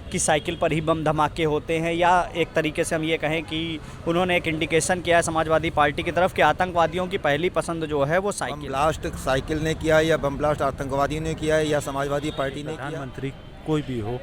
कि साइकिल पर ही बम धमाके होते हैं, या एक तरीके से हम ये कहें कि उन्होंने एक इंडिकेशन किया है समाजवादी पार्टी की तरफ कि आतंकवादियों की पहली पसंद जो है वो बम साइकिल। ब्लास्ट साइकिल ने किया है या बम ब्लास्ट आतंकवादियों ने किया है या समाजवादी पार्टी ने किया? प्रधानमंत्री कोई भी हो,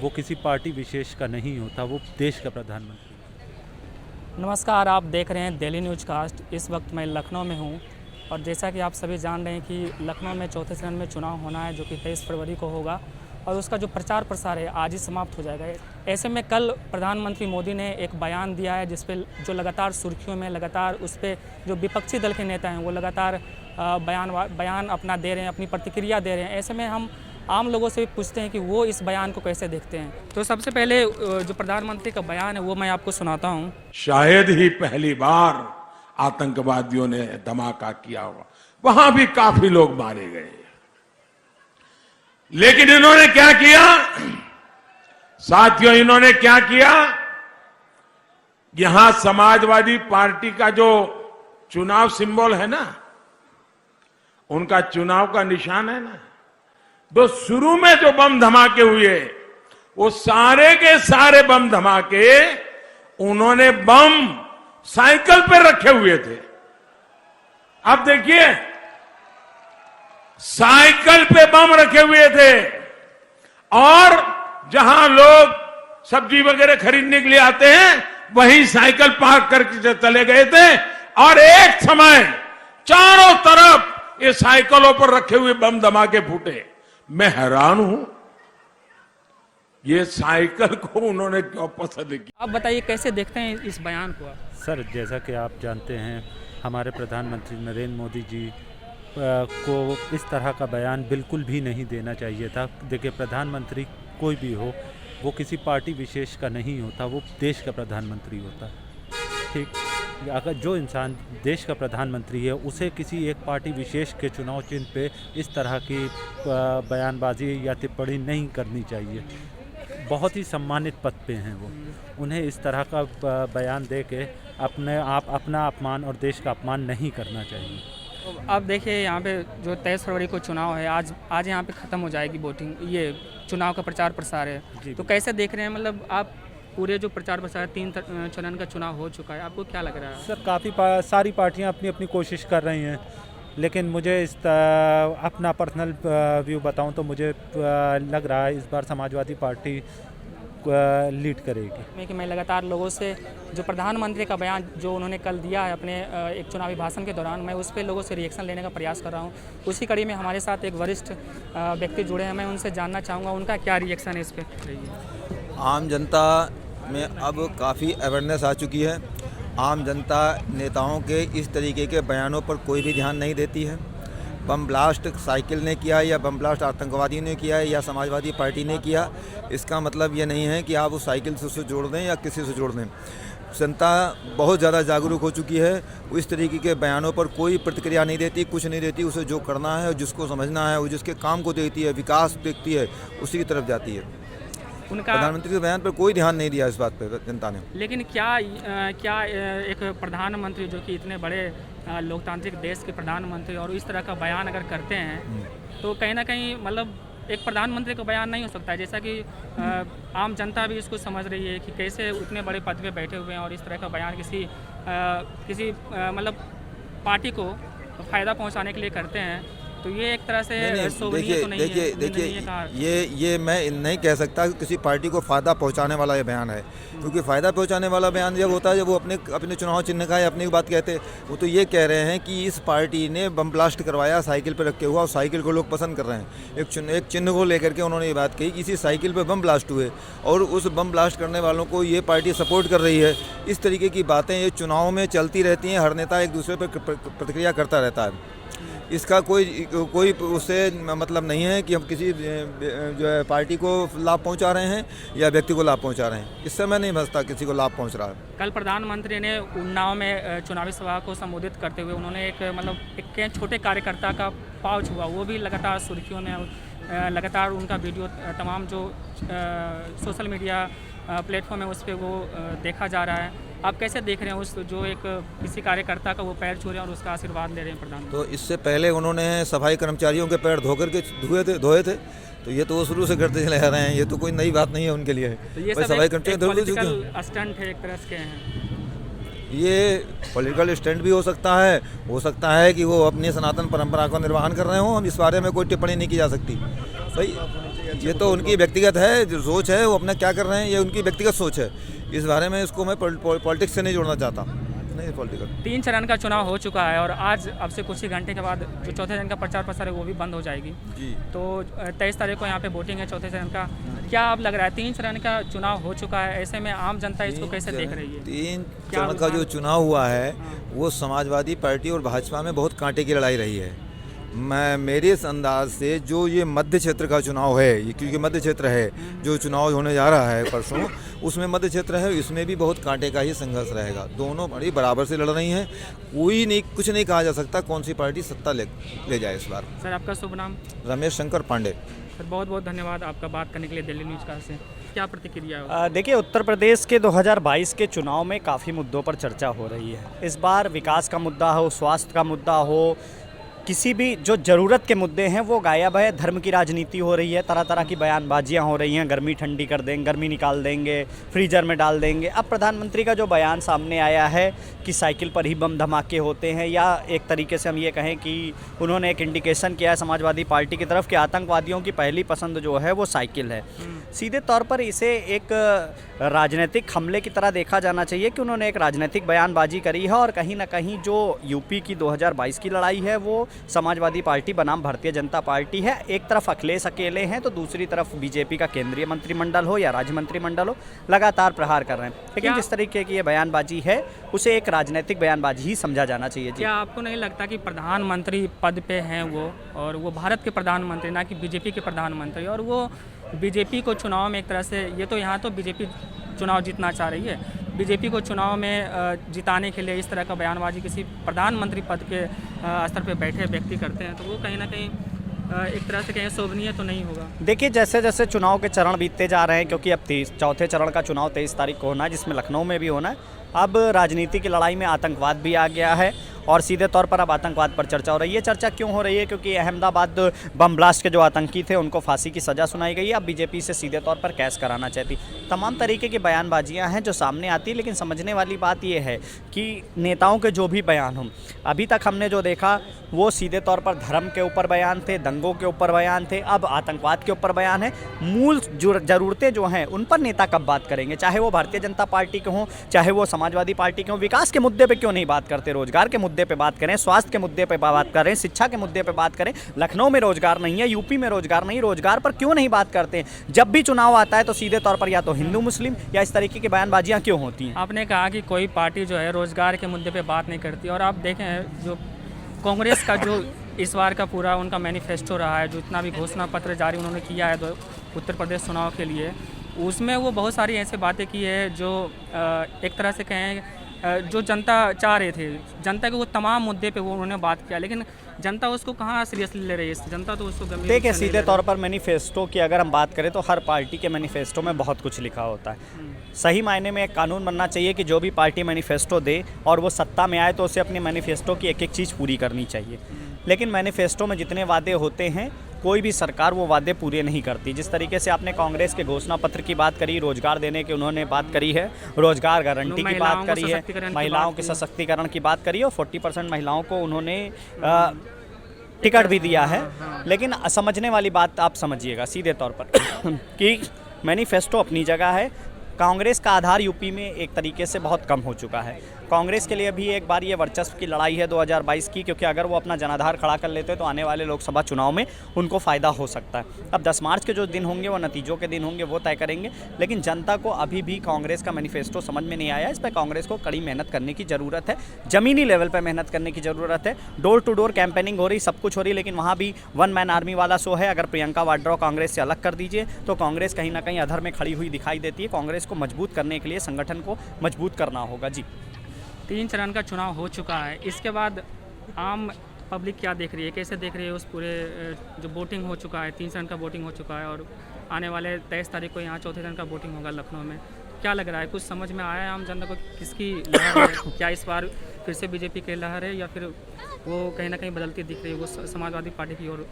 वो किसी पार्टी विशेष का नहीं होता, वो देश का प्रधानमंत्री। नमस्कार, आप देख रहे हैं दिल्ली न्यूज़ कास्ट। इस वक्त मैं लखनऊ में हूं और जैसा कि आप सभी जान रहे हैं कि लखनऊ में चौथे चरण में चुनाव होना है, जो कि 23 फरवरी को होगा और उसका जो प्रचार प्रसार है आज ही समाप्त हो जाएगा। ऐसे में कल प्रधानमंत्री मोदी ने एक बयान दिया है जिस पे जो लगातार सुर्खियों में, लगातार उस पर जो विपक्षी दल के नेता हैं वो लगातार बयान अपना दे रहे हैं, अपनी प्रतिक्रिया दे रहे हैं। ऐसे में हम आम लोगों से भी पूछते हैं कि वो इस बयान को कैसे देखते हैं। तो सबसे पहले जो प्रधानमंत्री का बयान है वो मैं आपको सुनाता हूँ। शायद ही पहली बार आतंकवादियों ने धमाका किया होगा, वहां भी काफी लोग मारे गए, लेकिन इन्होंने क्या किया साथियों, इन्होंने क्या किया? यहां समाजवादी पार्टी का जो चुनाव सिंबल है ना, उनका चुनाव का निशान है ना, तो शुरू में जो बम धमाके हुए वो सारे के सारे बम धमाके उन्होंने बम साइकिल पे रखे हुए थे। अब देखिए, साइकिल पे बम रखे हुए थे और जहां लोग सब्जी वगैरह खरीदने के लिए आते हैं वहीं साइकिल पार्क करके चले गए थे और एक समय चारों तरफ ये साइकिलों पर रखे हुए बम धमाके फूटे। मैं हैरान हूं, ये साइकिल को उन्होंने क्यों पसंद किया? आप बताइए कैसे देखते हैं इस बयान को आप? सर, जैसा कि आप जानते हैं, हमारे प्रधानमंत्री नरेंद्र मोदी जी को इस तरह का बयान बिल्कुल भी नहीं देना चाहिए था। देखिए, प्रधानमंत्री कोई भी हो, वो किसी पार्टी विशेष का नहीं होता, वो देश का प्रधानमंत्री होता है। ठीक, अगर जो इंसान देश का प्रधानमंत्री है उसे किसी एक पार्टी विशेष के चुनाव चिन्ह पे इस तरह की बयानबाजी या टिप्पणी नहीं करनी चाहिए। बहुत ही सम्मानित पद पे हैं वो, उन्हें इस तरह का बयान दे के अपना अपमान और देश का अपमान नहीं करना चाहिए। तो अब देखिए, यहाँ पे जो 23 फरवरी को चुनाव है, आज यहाँ पे ख़त्म हो जाएगी वोटिंग, ये चुनाव का प्रचार प्रसार है। तो कैसे देख रहे हैं, मतलब आप पूरे जो प्रचार प्रसार 3 चरण का चुनाव हो चुका है, आपको क्या लग रहा है? सर, काफ़ी सारी पार्टियां अपनी अपनी कोशिश कर रही हैं, लेकिन मुझे अपना पर्सनल व्यू बताऊं तो मुझे लग रहा है इस बार समाजवादी पार्टी लीड करेगी। कि मैं लगातार लोगों से जो प्रधानमंत्री का बयान जो उन्होंने कल दिया है अपने एक चुनावी भाषण के दौरान, मैं उस पर लोगों से रिएक्शन लेने का प्रयास कर रहा हूँ। उसी कड़ी में हमारे साथ एक वरिष्ठ व्यक्ति जुड़े हैं, मैं उनसे जानना चाहूँगा उनका क्या रिएक्शन है इस पर। आम जनता में अब काफ़ी अवेयरनेस आ चुकी है। आम जनता नेताओं के इस तरीके के बयानों पर कोई भी ध्यान नहीं देती है। बम ब्लास्ट साइकिल ने किया या बम ब्लास्ट आतंकवादियों ने किया या समाजवादी पार्टी ने किया, इसका मतलब ये नहीं है कि आप उस साइकिल से उसे जोड़ दें या किसी से जोड़ दें। जनता बहुत ज़्यादा जागरूक हो चुकी है, वो इस तरीके के बयानों पर कोई प्रतिक्रिया नहीं देती, कुछ नहीं देती। उसे जो करना है, जिसको समझना है, वो जिसके काम को देखती है, विकास देखती है, उसी की तरफ जाती है। उनका प्रधानमंत्री के बयान पर कोई ध्यान नहीं दिया इस बात पर जनता ने। लेकिन क्या एक प्रधानमंत्री जो कि इतने बड़े लोकतांत्रिक देश के प्रधानमंत्री और इस तरह का बयान अगर करते हैं तो कहीं ना कहीं मतलब एक प्रधानमंत्री का बयान नहीं हो सकता है, जैसा कि आम जनता भी इसको समझ रही है कि कैसे उतने बड़े पद पे बैठे हुए हैं और इस तरह का बयान किसी मतलब पार्टी को फ़ायदा पहुंचाने के लिए करते हैं। तो ये एक तरह से देखिए, ये मैं नहीं कह सकता कि किसी पार्टी को फ़ायदा पहुंचाने वाला ये बयान है, क्योंकि फ़ायदा पहुंचाने वाला बयान जब होता है जब वो अपने चुनाव चिन्ह का या अपनी बात कहते हैं। वो तो ये कह रहे हैं कि इस पार्टी ने बम ब्लास्ट करवाया साइकिल पर रखे हुआ और साइकिल को लोग पसंद कर रहे हैं। एक चिन्ह को लेकर के उन्होंने ये बात कही कि इसी साइकिल पर बम ब्लास्ट हुए और उस बम ब्लास्ट करने वालों को ये पार्टी सपोर्ट कर रही है। इस तरीके की बातें ये चुनाव में चलती रहती हैं, हर नेता एक दूसरे पर प्रतिक्रिया करता रहता है। इसका कोई उससे मतलब नहीं है कि हम किसी जो है पार्टी को लाभ पहुंचा रहे हैं या व्यक्ति को लाभ पहुंचा रहे हैं। इससे मैं नहीं समझता किसी को लाभ पहुंच रहा है। कल प्रधानमंत्री ने उन्नाव में चुनावी सभा को संबोधित करते हुए उन्होंने एक छोटे कार्यकर्ता का पाव छुआ, वो भी लगातार सुर्खियों में, लगातार उनका वीडियो तमाम जो सोशल मीडिया प्लेटफॉर्म है उस पर वो देखा जा रहा है। आप कैसे देख रहे हैं उस जो एक किसी कार्यकर्ता का वो पैर छू रहे हैं और उसका आशीर्वाद ले रहे हैं प्रधानमंत्री? तो इससे पहले उन्होंने सफाई कर्मचारियों के पैर धोए थे तो ये तो वो शुरू से करते चले आ रहे हैं, ये तो कोई नई बात नहीं है उनके लिए। तो ये भाई सब सफाई एक कर्मचारी धो चुके हैं। पॉलिटिकल स्टंट है एक तरह से हैं। ये पॉलिटिकल स्टैंड भी हो सकता है कि वो अपनी सनातन परंपरा का निर्वहन कर रहे हो। हम इस बारे में कोई टिप्पणी नहीं की जा सकती भाई, ये तो उनकी व्यक्तिगत है जो सोच है, वो अपना क्या कर रहे हैं ये उनकी व्यक्तिगत सोच है। इस बारे में इसको मैं पॉलिटिक्स से नहीं जोड़ना चाहता, नहीं पॉलिटिकल। 3 चरण का चुनाव हो चुका है और आज अब से कुछ ही घंटे के बाद जो चौथे चरण का प्रचार प्रसार है वो भी बंद हो जाएगी जी। तो 23 तारीख को यहाँ पे वोटिंग है चौथे चरण का। क्या अब लग रहा है 3 चरण का चुनाव हो चुका है, ऐसे में आम जनता इसको कैसे देख रही है? 3 चरण का जो चुनाव हुआ है वो समाजवादी पार्टी और भाजपा में बहुत कांटे की लड़ाई रही है। मेरे इस अंदाज से जो ये मध्य क्षेत्र का चुनाव है, ये क्योंकि मध्य क्षेत्र है जो चुनाव होने जा रहा है परसों, उसमें मध्य क्षेत्र है, इसमें भी बहुत कांटे का ही संघर्ष रहेगा। दोनों बड़ी बराबर से लड़ रही हैं, कुछ नहीं कहा जा सकता कौन सी पार्टी सत्ता ले जाए इस बार। सर आपका शुभ नाम? रमेश शंकर पांडे। सर बहुत बहुत धन्यवाद आपका बात करने के लिए दिल्ली न्यूज़ कास्ट से। क्या प्रतिक्रिया है? देखिए, उत्तर प्रदेश के 2022 के चुनाव में काफ़ी मुद्दों पर चर्चा हो रही है। इस बार विकास का मुद्दा हो, स्वास्थ्य का मुद्दा हो, किसी भी जो ज़रूरत के मुद्दे हैं वो गायब है। धर्म की राजनीति हो रही है, तरह तरह की बयानबाजियां हो रही हैं, गर्मी ठंडी कर देंगे, गर्मी निकाल देंगे, फ्रीजर में डाल देंगे। अब प्रधानमंत्री का जो बयान सामने आया है कि साइकिल पर ही बम धमाके होते हैं, या एक तरीके से हम ये कहें कि उन्होंने एक इंडिकेशन किया है समाजवादी पार्टी की तरफ कि आतंकवादियों की पहली पसंद जो है वो साइकिल है। सीधे तौर पर इसे एक राजनीतिक हमले की तरह देखा जाना चाहिए कि उन्होंने एक राजनीतिक बयानबाजी करी है और कहीं ना कहीं जो यूपी की 2022 की लड़ाई है वो समाजवादी पार्टी बनाम भारतीय जनता पार्टी है। एक तरफ अखिलेश अकेले हैं तो दूसरी तरफ बीजेपी का केंद्रीय मंत्रिमंडल हो या राज्य मंत्रिमंडल हो लगातार प्रहार कर रहे हैं। लेकिन जिस तरीके की ये बयानबाजी है उसे एक राजनीतिक बयानबाजी ही समझा जाना चाहिए। क्या आपको नहीं लगता कि प्रधानमंत्री पद पे हैं वो, और वो भारत के प्रधानमंत्री ना कि बीजेपी के प्रधानमंत्री, और वो बीजेपी को चुनाव में एक तरह से, ये तो यहाँ तो बीजेपी चुनाव जीतना चाह रही है, बीजेपी को चुनाव में जिताने के लिए इस तरह का बयानबाजी किसी प्रधानमंत्री पद के स्तर पे बैठे व्यक्ति करते हैं तो वो कहीं ना कहीं एक तरह से कहीं शोभनीय तो नहीं होगा। देखिए, जैसे जैसे चुनाव के चरण बीतते जा रहे हैं, क्योंकि अब चौथे चरण का चुनाव 23 तारीख को होना है जिसमें लखनऊ में भी होना है। अब राजनीति की लड़ाई में आतंकवाद भी आ गया है और सीधे तौर पर अब आतंकवाद पर चर्चा हो रही है। चर्चा क्यों हो रही है? क्योंकि अहमदाबाद बम ब्लास्ट के जो आतंकी थे उनको फांसी की सज़ा सुनाई गई है। अब बीजेपी से सीधे तौर पर कैश कराना चाहती। तमाम तरीके की बयानबाजियां हैं जो सामने आती, लेकिन समझने वाली बात यह है कि नेताओं के जो भी बयान हों, अभी तक हमने जो देखा वो सीधे तौर पर धर्म के ऊपर बयान थे, दंगों के ऊपर बयान थे, अब आतंकवाद के ऊपर बयान है। मूल ज़रूरतें जो हैं उन पर नेता कब बात करेंगे? चाहे वो भारतीय जनता पार्टी के हों, चाहे वो समाजवादी पार्टी के हों। विकास के मुद्दे पे क्यों नहीं बात करते? रोजगार के मुद्दे पे बात करें, स्वास्थ्य के मुद्दे पे बात करें, शिक्षा के मुद्दे पे बात करें। लखनऊ में रोजगार नहीं है, यूपी में रोजगार नहीं, रोजगार पर क्यों नहीं बात करते? जब भी चुनाव आता है तो सीधे तौर पर या तो हिंदू मुस्लिम या इस तरीके की बयानबाजियां क्यों होती हैं? आपने कहा कि कोई पार्टी जो है रोजगार के मुद्दे पे बात नहीं करती, और आप देखें जो कांग्रेस का जो इस बार का पूरा उनका मैनिफेस्टो रहा है, जो इतना भी घोषणा पत्र जारी उन्होंने किया है उत्तर प्रदेश चुनाव के लिए, उसमें वो बहुत सारी ऐसी बातें की है जो एक तरह से कहें जो जनता चाह रहे थे, जनता के वो तमाम मुद्दे पे वो उन्होंने बात किया, लेकिन जनता उसको कहाँ सीरियसली ले रही है? जनता तो उसको गंभीर। देखिए, सीधे तौर पर मैनिफेस्टो की अगर हम बात करें तो हर पार्टी के मैनिफेस्टो में बहुत कुछ लिखा होता है। सही मायने में एक कानून बनना चाहिए कि जो भी पार्टी मैनिफेस्टो दे और वो सत्ता में आए तो उसे अपने मैनिफेस्टो की एक एक चीज़ पूरी करनी चाहिए। लेकिन मैनिफेस्टो में जितने वादे होते हैं कोई भी सरकार वो वादे पूरे नहीं करती। जिस तरीके से आपने कांग्रेस के घोषणा पत्र की बात करी, रोजगार देने की उन्होंने बात करी है, रोजगार गारंटी की बात करी है, महिलाओं के सशक्तिकरण की बात करी है और 40% महिलाओं को उन्होंने टिकट भी दिया है। लेकिन समझने वाली बात आप समझिएगा सीधे तौर पर कि मैनिफेस्टो अपनी जगह है। कांग्रेस का आधार यूपी में एक तरीके से बहुत कम हो चुका है। कांग्रेस के लिए भी एक बार ये वर्चस्व की लड़ाई है 2022 की, क्योंकि अगर वो अपना जनाधार खड़ा कर लेते तो आने वाले लोकसभा चुनाव में उनको फ़ायदा हो सकता है। अब 10 मार्च के जो दिन होंगे वो नतीजों के दिन होंगे, वो तय करेंगे। लेकिन जनता को अभी भी कांग्रेस का मैनिफेस्टो समझ में नहीं आया। इस पर कांग्रेस को कड़ी मेहनत करने की ज़रूरत है, ज़मीनी लेवल पर मेहनत करने की ज़रूरत है। डोर टू डोर कैंपेनिंग हो रही, सब कुछ हो रही, लेकिन वहाँ भी वन मैन आर्मी वाला शो है। अगर प्रियंका वाड्रा कांग्रेस से अलग कर दीजिए तो कांग्रेस कहीं ना कहीं अधर में खड़ी हुई दिखाई देती है। कांग्रेस को मजबूत करने के लिए संगठन को मजबूत करना होगा। जी, 3 चरण का चुनाव हो चुका है, इसके बाद आम पब्लिक क्या देख रही है, कैसे देख रही है उस पूरे जो वोटिंग हो चुका है, 3 चरण का वोटिंग हो चुका है और आने वाले 23 तारीख को यहाँ चौथे चरण का वोटिंग होगा लखनऊ में, क्या लग रहा है, कुछ समझ में आया है आम जनता को किसकी लहर है? क्या इस बार फिर से बीजेपी की लहर है या फिर वो कहीं ना कहीं बदलती दिख रही है, वो समाजवादी पार्टी की ओर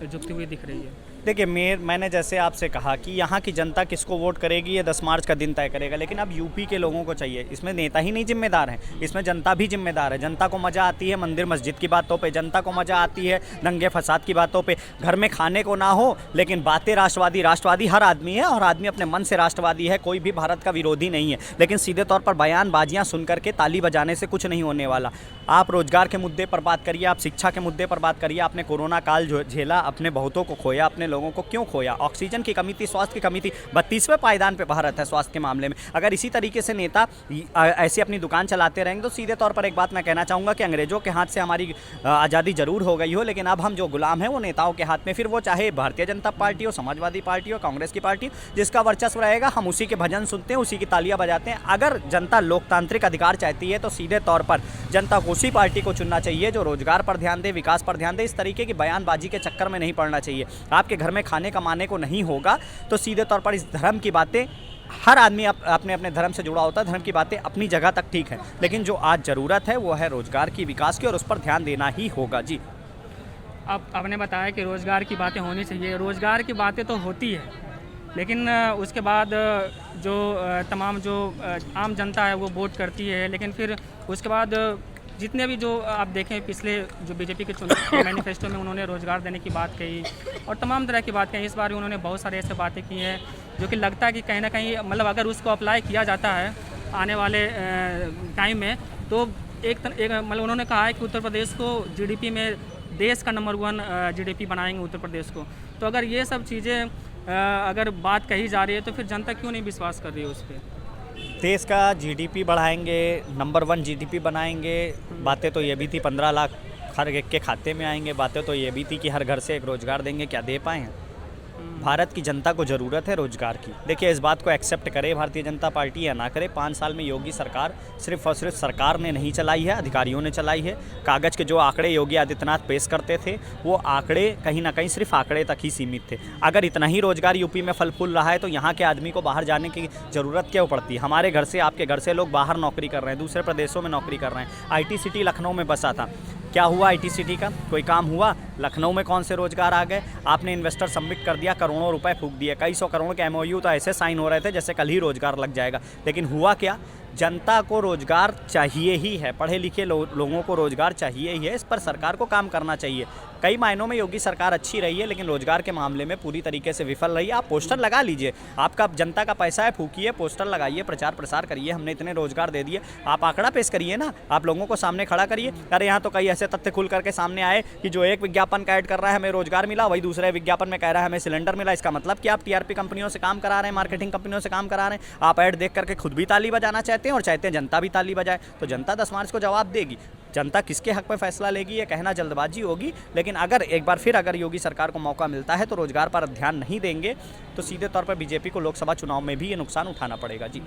झुकती हुई दिख रही है? देखिए मैंने जैसे आपसे कहा कि यहाँ की जनता किसको वोट करेगी ये 10 मार्च का दिन तय करेगा, लेकिन अब यूपी के लोगों को चाहिए। इसमें नेता ही नहीं जिम्मेदार हैं, इसमें जनता भी जिम्मेदार है। जनता को मज़ा आती है मंदिर मस्जिद की बातों पे, जनता को मज़ा आती है दंगे फसाद की बातों पे। घर में खाने को ना हो लेकिन बातें राष्ट्रवादी हर आदमी है और आदमी अपने मन से राष्ट्रवादी है, कोई भी भारत का विरोधी नहीं है। लेकिन सीधे तौर पर बयानबाजियाँ सुन करके ताली बजाने से कुछ नहीं होने वाला। आप रोजगार के मुद्दे पर बात करिए, आप शिक्षा के मुद्दे पर बात करिए। आपने कोरोना काल जो झेला, अपने बहुतों को खोया, अपने लोगों को क्यों खोया? ऑक्सीजन की कमी थी, स्वास्थ्य की कमी थी। 32वें पायदान पे भारत है स्वास्थ्य के मामले में। अगर इसी तरीके से नेता ऐसे अपनी दुकान चलाते रहेंगे तो सीधे तौर पर एक बात मैं कहना चाहूँगा कि अंग्रेजों के हाथ से हमारी आज़ादी जरूर हो गई हो, लेकिन अब हम जो गुलाम हैं वो नेताओं के हाथ में। फिर वो चाहे भारतीय जनता पार्टी हो, समाजवादी पार्टी हो, कांग्रेस की पार्टी, जिसका वर्चस्व रहेगा हम उसी के भजन सुनते हैं, उसी की तालियां बजाते हैं। अगर जनता लोकतांत्रिक अधिकार चाहती है तो सीधे तौर पर जनता को उसी पार्टी को चुनना चाहिए जो रोजगार पर ध्यान दे, विकास पर ध्यान दे। इस तरीके की बयानबाजी के चक्कर में नहीं पड़ना चाहिए। आपके घर में खाने कमाने को नहीं होगा तो सीधे तौर पर इस धर्म की बातें, हर आदमी अपने अपने धर्म से जुड़ा होता है, धर्म की बातें अपनी जगह तक ठीक है, लेकिन जो आज ज़रूरत है वो है रोजगार की, विकास की, और उस पर ध्यान देना ही होगा। जी, अब आपने बताया कि रोज़गार की बातें होनी चाहिए। रोज़गार की बातें तो होती है, लेकिन उसके बाद जो तमाम जो आम जनता है वो वोट करती है, लेकिन फिर उसके बाद जितने भी जो आप देखें पिछले जो बीजेपी के चुनाव मैनिफेस्टो में उन्होंने रोज़गार देने की बात कही और तमाम तरह की बात कही। इस बार भी उन्होंने बहुत सारे ऐसे बातें की हैं जो कि लगता है कि कहीं ना कहीं मतलब अगर उसको अप्लाई किया जाता है आने वाले टाइम में तो एक मतलब उन्होंने कहा है कि उत्तर प्रदेश को जीडीपी में देश का नंबर 1 जीडीपी बनाएंगे उत्तर प्रदेश को। तो अगर ये सब चीज़ें अगर बात कही जा रही है तो फिर जनता क्यों नहीं विश्वास कर रही है उस पर? देश का जीडीपी बढ़ाएंगे, नंबर 1 जीडीपी बनाएंगे, बातें तो ये भी थी 15 लाख हर एक के खाते में आएंगे, बातें तो ये भी थी कि हर घर से एक रोज़गार देंगे। क्या दे पाए हैं? भारत की जनता को ज़रूरत है रोज़गार की। देखिए, इस बात को एक्सेप्ट करे भारतीय जनता पार्टी या ना करे, 5 साल में योगी सरकार सिर्फ और सिर्फ सरकार ने नहीं चलाई है, अधिकारियों ने चलाई है। कागज़ के जो आंकड़े योगी आदित्यनाथ पेश करते थे वो आंकड़े कहीं ना कहीं सिर्फ आंकड़े तक ही सीमित थे। अगर इतना ही रोज़गार यूपी में फल फूल रहा है तो यहाँ के आदमी को बाहर जाने की ज़रूरत क्यों पड़ती है? हमारे घर से, आपके घर से लोग बाहर नौकरी कर रहे हैं, दूसरे प्रदेशों में नौकरी कर रहे हैं। IT सिटी लखनऊ में बसा था, क्या हुआ IT सिटी का? कोई काम हुआ? लखनऊ में कौन से रोजगार आ गए? आपने इन्वेस्टर सबमिट कर दिया, करोड़ों रुपए फूंक दिए, कई सौ करोड़ के MOU तो ऐसे साइन हो रहे थे जैसे कल ही रोजगार लग जाएगा। लेकिन हुआ क्या? जनता को रोजगार चाहिए ही है, पढ़े लिखे लोगों को रोजगार चाहिए ही है। इस पर सरकार को काम करना चाहिए। कई मायनों में योगी सरकार अच्छी रही है, लेकिन रोजगार के मामले में पूरी तरीके से विफल रही है। आप पोस्टर लगा लीजिए, आपका जनता का पैसा है, फूकिए, पोस्टर लगाइए, प्रचार प्रसार करिए, हमने इतने रोजगार दे दिए। आप आंकड़ा पेश करिए ना, आप लोगों को सामने खड़ा करिए। अरे यहाँ तो कई ऐसे तथ्य खुल करके सामने आए कि जो एक विज्ञापन का ऐड कर रहा है हमें रोजगार मिला, वही दूसरे विज्ञापन में कह रहा है हमें सिलेंडर मिला। इसका मतलब कि आप TRP कंपनियों से काम करा रहे हैं, मार्केटिंग कंपनियों से काम करा रहे हैं। आप ऐड देख करके खुद भी ताली बजाना चाहते हैं और चाहते हैं जनता भी ताली बजाए। तो जनता 10 मार्च को जवाब देगी। जनता किसके हक में फैसला लेगी ये कहना जल्दबाजी होगी, लेकिन अगर एक बार फिर अगर योगी सरकार को मौका मिलता है तो रोजगार पर ध्यान नहीं देंगे तो सीधे तौर पर बीजेपी को लोकसभा चुनाव में भी ये नुकसान उठाना पड़ेगा। जी।